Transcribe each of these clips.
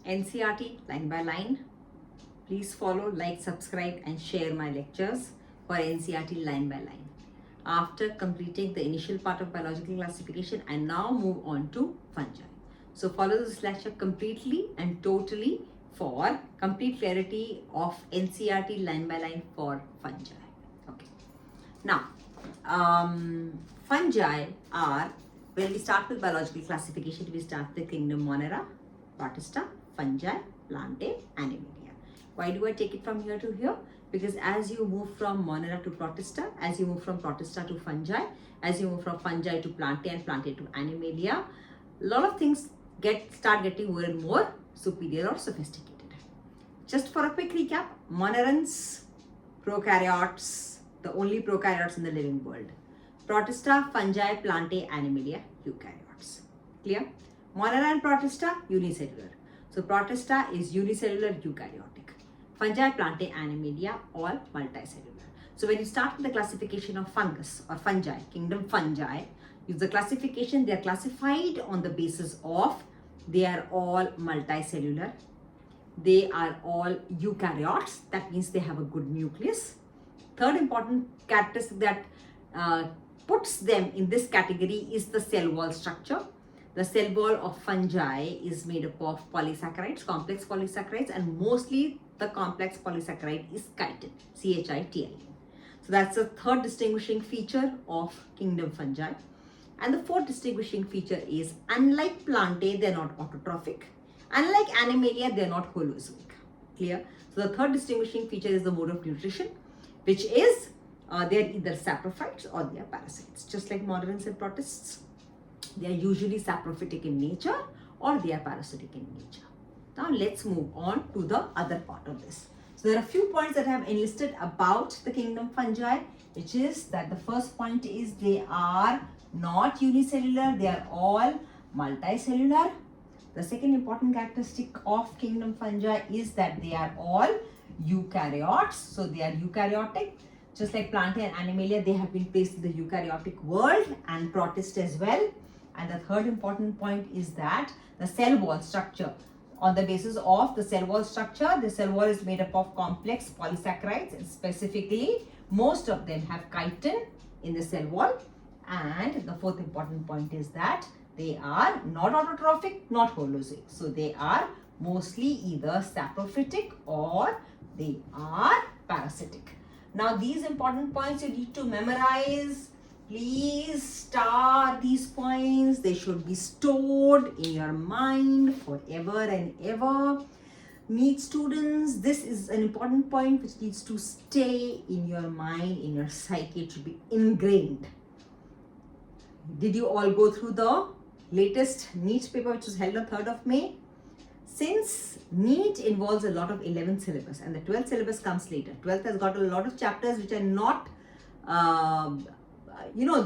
NCERT line by line. Please follow, like, subscribe and share my lectures for NCERT line by line. After completing the initial part of biological classification, I now move on to fungi. So follow this lecture completely and totally for complete clarity of NCERT line by line for fungi. Okay. Now, fungi are, when we start with biological classification, we start with the kingdom Monera, Protista, fungi, Plantae, Animalia. Why do I take it from here to here? Because as you move from Monera to Protista, as you move from Protista to fungi, as you move from fungi to Plantae and Plantae to Animalia, a lot of things start getting more and more superior or sophisticated. Just for a quick recap, Monerans, prokaryotes, the only prokaryotes in the living world. Protista, fungi, Plantae, Animalia, eukaryotes. Clear? Monera and Protista, unicellular. So Protista is unicellular eukaryotic. Fungi, Plantae, Animalia, all multicellular. So when you start with the classification of fungus or fungi, kingdom fungi, use the classification, they are classified on the basis of they are all multicellular. They are all eukaryotes. That means they have a good nucleus. Third important characteristic that puts them in this category is the cell wall structure. The cell wall of fungi is made up of polysaccharides, complex polysaccharides, and mostly the complex polysaccharide is chitin, C-H-I-T-I-N. So that's the third distinguishing feature of kingdom fungi. And the fourth distinguishing feature is, unlike Plantae, they are not autotrophic. Unlike Animalia, they are not holozoic. Clear? So the third distinguishing feature is the mode of nutrition, which is they are either saprophytes or they are parasites. Just like Monerans and Protists, they are usually saprophytic in nature or they are parasitic in nature. Now let's move on to the other part of this. So there are a few points that I have enlisted about the kingdom fungi, which is that the first point is they are not unicellular, they are all multicellular. The second important characteristic of kingdom fungi is that they are all eukaryotes. So they are eukaryotic. Just like Plantae and Animalia, they have been placed in the eukaryotic world, and Protist as well. And the third important point is that the cell wall structure, on the basis of the cell wall structure, the cell wall is made up of complex polysaccharides, and specifically most of them have chitin in the cell wall. And the fourth important point is that they are not autotrophic, not holozoic. So they are mostly either saprophytic or they are parasitic. Now these important points you need to memorize. Please star these points. They should be stored in your mind forever and ever. NEET students, this is an important point which needs to stay in your mind, in your psyche. It should be ingrained. Did you all go through the latest NEET paper which was held on 3rd of May? Since NEET involves a lot of 11th syllabus and the 12th syllabus comes later, 12th has got a lot of chapters which are not, they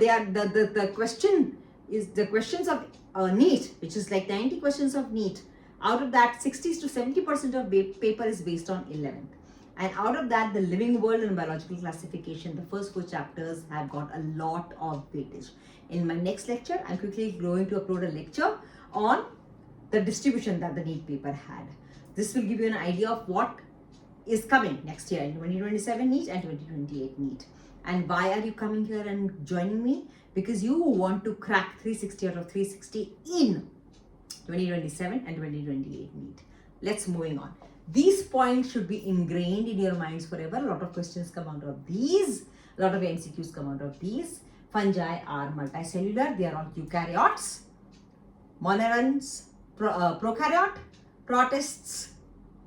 are the question is the questions of NEET, which is like 90 questions of NEET. Out of that, 60 to 70% of paper is based on 11th. And out of that, the living world and biological classification, the first 4 chapters have got a lot of weightage. In my next lecture, I'm quickly going to upload a lecture on the distribution that the NEET paper had. This will give you an idea of what is coming next year in 2027 NEET and 2028 NEET. And why are you coming here and joining me? Because you want to crack 360 out of 360 in 2027 and 2028 NEET. Let's moving on. These points should be ingrained in your minds forever. A lot of questions come out of these. A lot of MCQs come out of these. Fungi are multicellular. They are all eukaryotes. Monerans, prokaryote. Protists,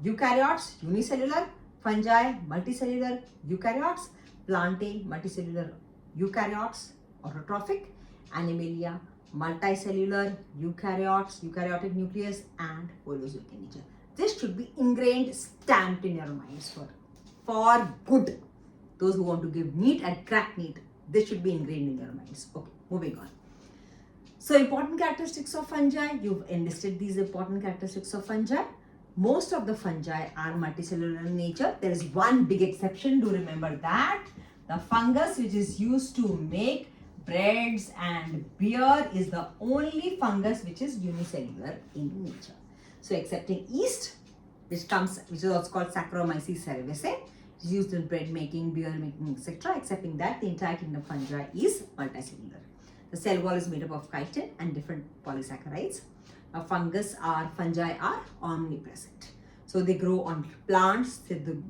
eukaryotes, unicellular. Fungi, multicellular, eukaryotes. Plantae, multicellular, eukaryotes, autotrophic. Animalia, multicellular, eukaryotes, eukaryotic nucleus, and holozoic in nature. This should be ingrained, stamped in your minds for good. Those who want to give NEET and crack NEET, this should be ingrained in your minds. Okay, moving on. So important characteristics of fungi, you've enlisted these important characteristics of fungi. Most of the fungi are multicellular in nature. There is one big exception, do remember that. The fungus which is used to make breads and beer is the only fungus which is unicellular in nature. So excepting yeast, which is also called Saccharomyces cerevisiae, is used in bread making, beer making, etc. Excepting that, the entire kingdom of fungi is multicellular. The cell wall is made up of chitin and different polysaccharides. Now, fungi are omnipresent. So they grow on plants,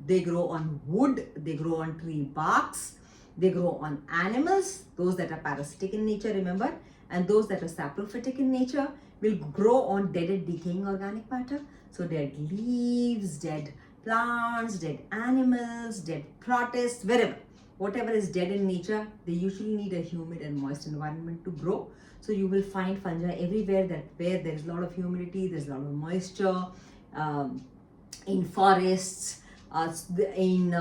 they grow on wood, they grow on tree barks, they grow on animals, those that are parasitic in nature, remember, and those that are saprophytic in nature will grow on dead and decaying organic matter. So dead leaves, dead plants, dead animals, dead protists, wherever. Whatever is dead in nature, they usually need a humid and moist environment to grow. So you will find fungi everywhere where there is a lot of humidity, there's a lot of moisture, in forests, in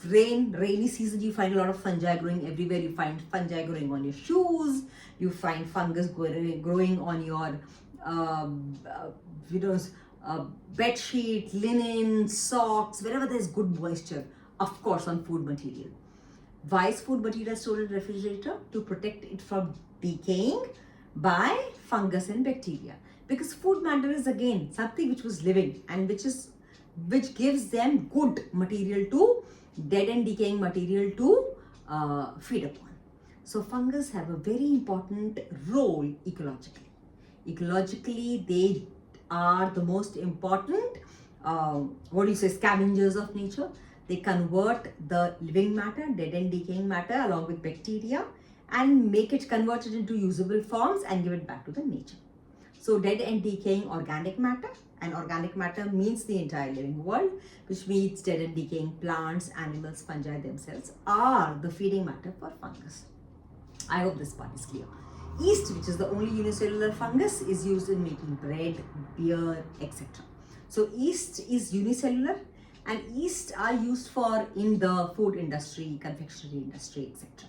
rainy season, you find a lot of fungi growing everywhere. You find fungi growing on your shoes. You find fungus growing on your bed sheet, linen, socks, wherever there's good moisture. Of course, on food material. Why is food material stored in refrigerator? To protect it from decaying by fungus and bacteria. Because food matter is again something which was living and which gives them good material to dead and decaying material to feed upon. So fungus have a very important role ecologically. Ecologically, they are the most important scavengers of nature. They convert the living matter, dead and decaying matter along with bacteria and make it converted into usable forms and give it back to the nature. So dead and decaying organic matter, and organic matter means the entire living world, which means dead and decaying plants, animals, fungi themselves are the feeding matter for fungus. I hope this part is clear. Yeast, which is the only unicellular fungus, is used in making bread, beer, etc. So yeast is unicellular, and yeast are used in the food industry, confectionery industry, etc.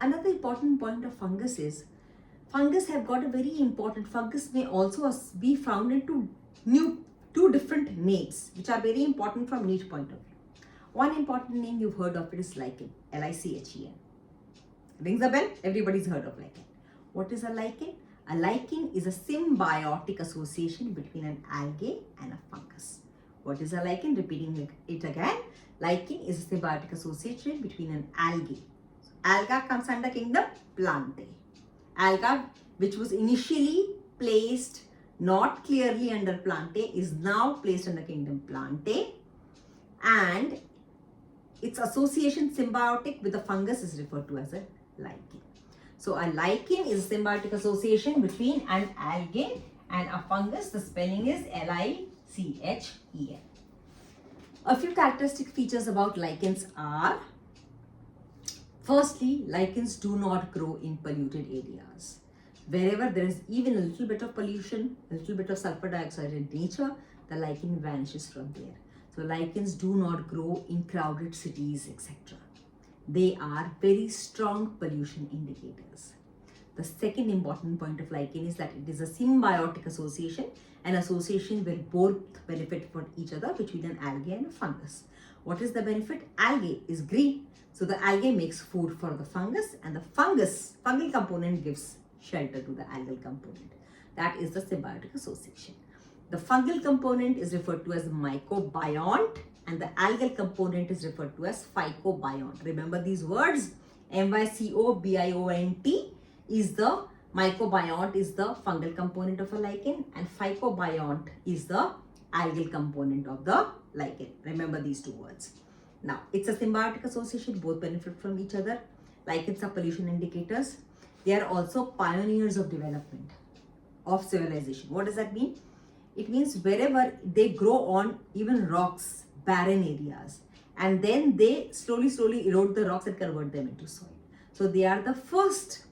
Another important point of fungus is fungus have got a very important, fungus may also be found in two different names, which are very important from niche point of view. One important name you've heard of it is lichen, L-I-C-H-E-N. Rings a bell? Everybody's heard of lichen. What is a lichen? A lichen is a symbiotic association between an algae and a fungus. What is a lichen? Repeating it again. Lichen is a symbiotic association between an algae. So, alga comes under kingdom Plantae. Alga, which was initially placed not clearly under Plantae, is now placed under kingdom Plantae, and its association symbiotic with the fungus is referred to as a lichen. So a lichen is a symbiotic association between an algae and a fungus. The spelling is L-I-C-H-E-N. A few characteristic features about lichens are, firstly, lichens do not grow in polluted areas. Wherever there is even a little bit of pollution, a little bit of sulfur dioxide in nature, the lichen vanishes from there. So lichens do not grow in crowded cities, etc. They are very strong pollution indicators. The second important point of lichen is that it is a symbiotic association, an association where both benefit from each other between an algae and a fungus. What is the benefit? Algae is green, so the algae makes food for the fungus, and the fungal component gives shelter to the algal component. That is the symbiotic association. The fungal component is referred to as mycobiont, and the algal component is referred to as phycobiont. Remember these words? MYCOBIONT is the mycobiont, is the fungal component of a lichen, and phycobiont is the algal component of the lichen. Remember these two words. Now, it's a symbiotic association, both benefit from each other. Lichens are pollution indicators. They are also pioneers of development, of civilization. What does that mean? It means wherever they grow on even rocks, barren areas, and then they slowly erode the rocks and convert them into soil. So they are the first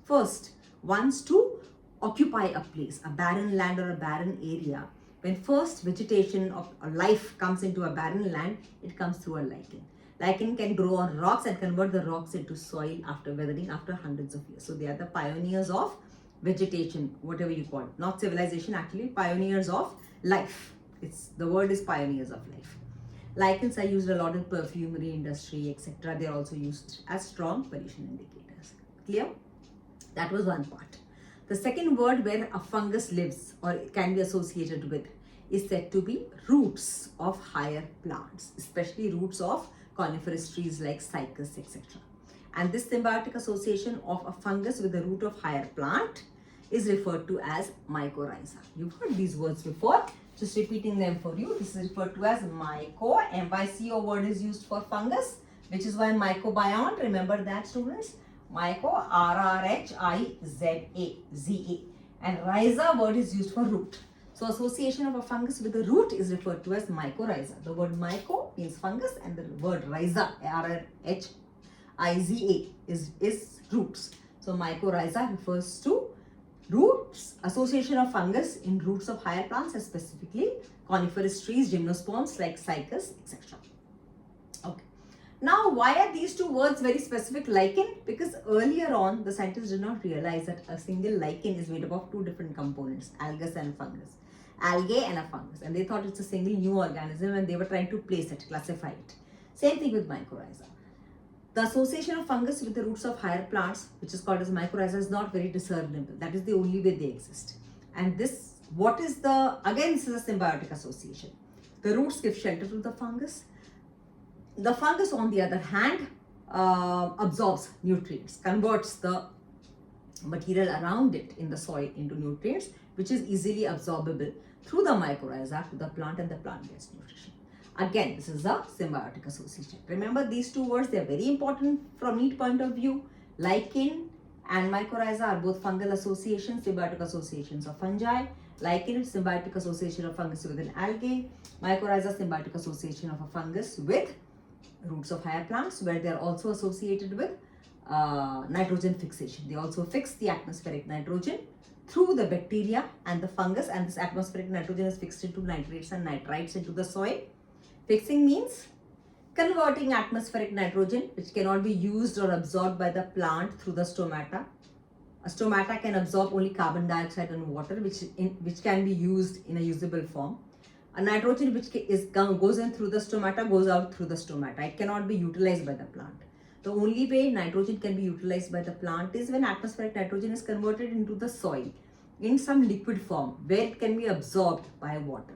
ones to occupy a place, a barren land or a barren area. When first vegetation of life comes into a barren land, it comes through a lichen. Lichen can grow on rocks and convert the rocks into soil after weathering after hundreds of years. So they are the pioneers of vegetation, whatever you call it. Not civilization, actually, pioneers of life. The word is pioneers of life. Lichens are used a lot in perfumery industry, etc. They are also used as strong pollution indicators. Clear? That was one part. The second word where a fungus lives or can be associated with is said to be roots of higher plants, especially roots of coniferous trees like cycas, etc. And this symbiotic association of a fungus with the root of higher plant is referred to as mycorrhiza. You've heard these words before, just repeating them for you. This is referred to as myco. MyCO word is used for fungus, which is why mycobiont, remember that students? Myco, RRHIZA. And rhiza word is used for root. So association of a fungus with the root is referred to as mycorrhiza. The word myco means fungus and the word rhiza, RRHIZA is roots. So mycorrhiza refers to roots, association of fungus in roots of higher plants, and specifically coniferous trees, gymnosperms like cycas, etc. Okay. Now, why are these two words very specific? Lichen, because earlier on the scientists did not realize that a single lichen is made up of two different components, algas and fungus. Algae and a fungus, and they thought it's a single new organism and they were trying to place it, classify it. Same thing with mycorrhiza. The association of fungus with the roots of higher plants, which is called as mycorrhiza, is not very discernible. That is the only way they exist. And this, again, this is a symbiotic association. The roots give shelter to the fungus. The fungus, on the other hand, absorbs nutrients, converts the material around it in the soil into nutrients, which is easily absorbable through the mycorrhiza to the plant, and the plant gets nutrition. Again, this is a symbiotic association. Remember these two words, they are very important from NEET point of view. Lichen and mycorrhiza are both fungal associations, symbiotic associations of fungi. Lichen is symbiotic association of fungus with an algae. Mycorrhiza, symbiotic association of a fungus with roots of higher plants, where they are also associated with nitrogen fixation. They also fix the atmospheric nitrogen through the bacteria and the fungus, and this atmospheric nitrogen is fixed into nitrates and nitrites into the soil. Fixing means converting atmospheric nitrogen, which cannot be used or absorbed by the plant, through the stomata. A stomata can absorb only carbon dioxide and water, which can be used in a usable form. A nitrogen which goes in through the stomata goes out through the stomata. It cannot be utilized by the plant. The only way nitrogen can be utilized by the plant is when atmospheric nitrogen is converted into the soil in some liquid form where it can be absorbed by water.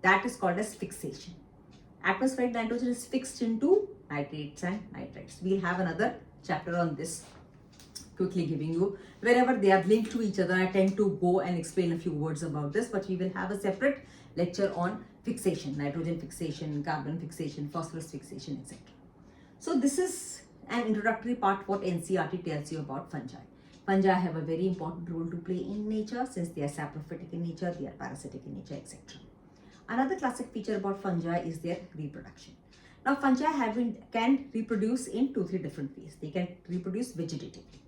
That is called as fixation. Atmospheric nitrogen is fixed into nitrates and nitrites. We'll have another chapter on this, quickly giving you, wherever they are linked to each other. I tend to go and explain a few words about this, but we will have a separate lecture on fixation, nitrogen fixation, carbon fixation, phosphorus fixation, etc. So this is an introductory part what NCERT tells you about fungi. Fungi have a very important role to play in nature, since they are saprophytic in nature, they are parasitic in nature, etc. Another classic feature about fungi is their reproduction. Now, fungi can reproduce in 2-3 different ways. They can reproduce vegetatively.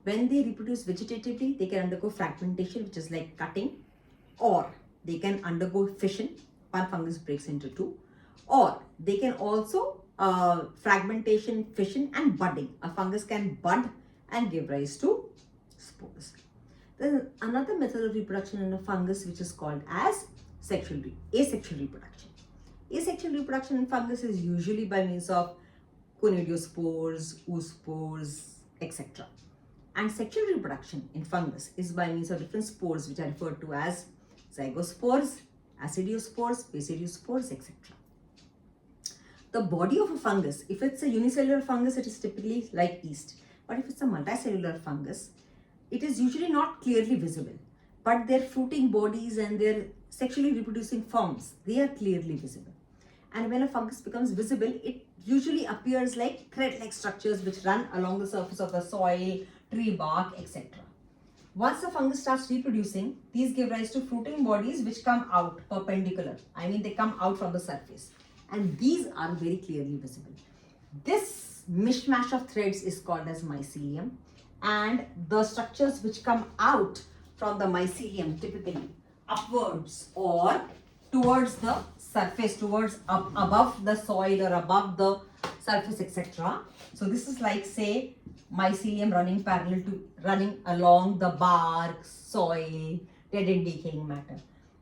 When they reproduce vegetatively, they can undergo fragmentation, which is like cutting, or they can undergo fission. One fungus breaks into two, or they can also fragmentation, fission, and budding. A fungus can bud and give rise to spores. There's another method of reproduction in a fungus which is called as asexual reproduction. Asexual reproduction in fungus is usually by means of conidiospores, oospores, etc. And sexual reproduction in fungus is by means of different spores, which are referred to as zygospores, acidiospores, basidiospores, etc. The body of a fungus, if it's a unicellular fungus, it is typically like yeast. But if it's a multicellular fungus, it is usually not clearly visible. But their fruiting bodies and their sexually reproducing forms, they are clearly visible. And when a fungus becomes visible, it usually appears like thread-like structures which run along the surface of the soil, tree bark, etc. Once the fungus starts reproducing, these give rise to fruiting bodies which come out perpendicular. I mean, they come out from the surface. And these are very clearly visible. This mishmash of threads is called as mycelium. And the structures which come out from the mycelium typically upwards or towards the surface, towards above the soil or above the surface, etc. So this is like, say, mycelium running along the bark, soil, dead and decaying matter.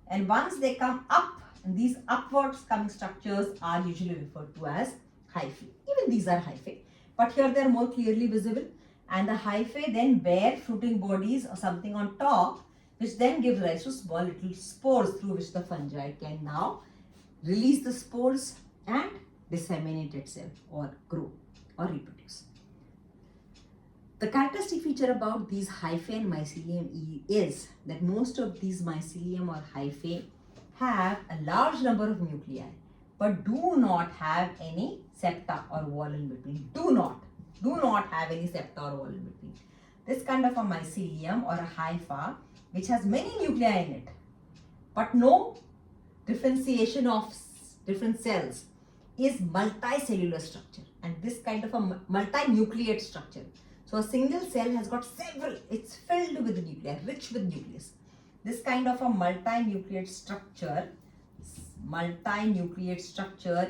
And once they come up, and these upwards coming structures are usually referred to as hyphae. Even these are hyphae, but here they are more clearly visible. And the hyphae then bear fruiting bodies or something on top, which then gives rise to small little spores through which the fungi can now release the spores and disseminate itself or grow or reproduce. The characteristic feature about these hyphae and mycelium is that most of these mycelium or hyphae have a large number of nuclei but do not have any septa or wall in between. Do not have any septa or wall in between. This kind of a mycelium or a hypha which has many nuclei in it but no differentiation of different cells is multicellular structure, and this kind of a multinucleate structure. So a single cell has got several, it's filled with nuclei, rich with nucleus. This kind of a multinucleate structure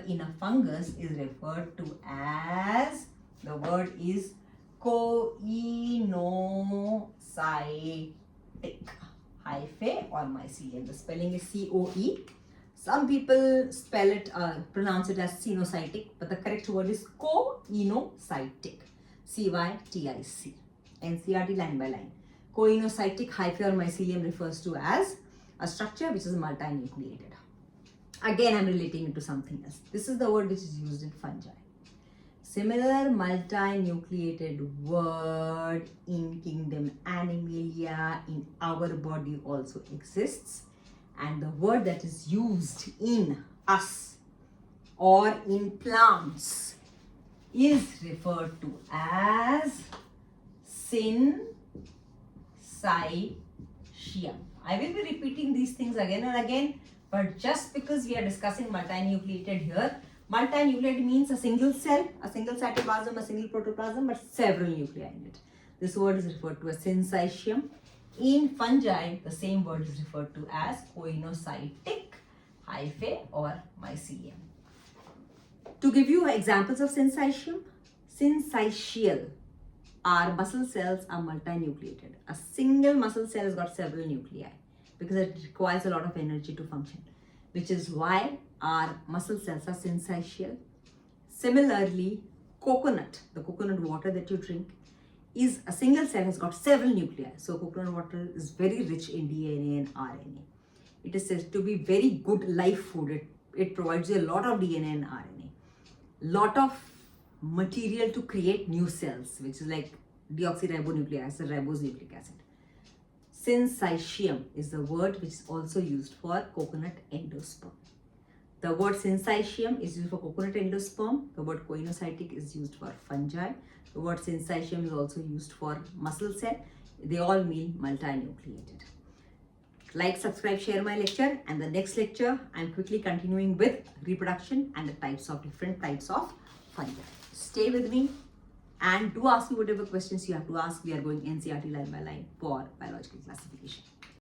in a fungus is referred to as, the word is coenocytic hyphae or mycelium. The spelling is C-O-E. Some people spell it, pronounce it as cenocytic, but the correct word is coenocytic. C-Y-T-I-C. NCERT line by line. Coenocytic hyphae or mycelium refers to as a structure which is multinucleated. Again, I'm relating it to something else. This is the word which is used in fungi. Similar multinucleated word in kingdom Animalia in our body also exists, and the word that is used in us or in plants is referred to as syncytium. I will be repeating these things again and again, but just because we are discussing multinucleated here, multinucleated means a single cell, a single cytoplasm, a single protoplasm, but several nuclei in it. This word is referred to as syncytium. In fungi, the same word is referred to as coenocytic hyphae or mycelium. To give you examples of syncytium, syncytial, our muscle cells are multinucleated. A single muscle cell has got several nuclei because it requires a lot of energy to function, which is why our muscle cells are syncytial. Similarly, coconut, the coconut water that you drink, is a single cell has got several nuclei. So coconut water is very rich in DNA and RNA. It is said to be very good life food. It provides you a lot of DNA and RNA. Lot of material to create new cells, which is like deoxyribonucleic acid, ribose nucleic acid. Syncytium is the word which is also used for coconut endosperm. The word syncytium is used for coconut endosperm. The word coenocytic is used for fungi. The word syncytium is also used for muscle cell. They all mean multinucleated. Like, subscribe, share my lecture, and the next lecture I'm quickly continuing with reproduction and the different types of fungi. Stay with me and do ask me whatever questions you have to ask. We are going NCERT line by line for biological classification.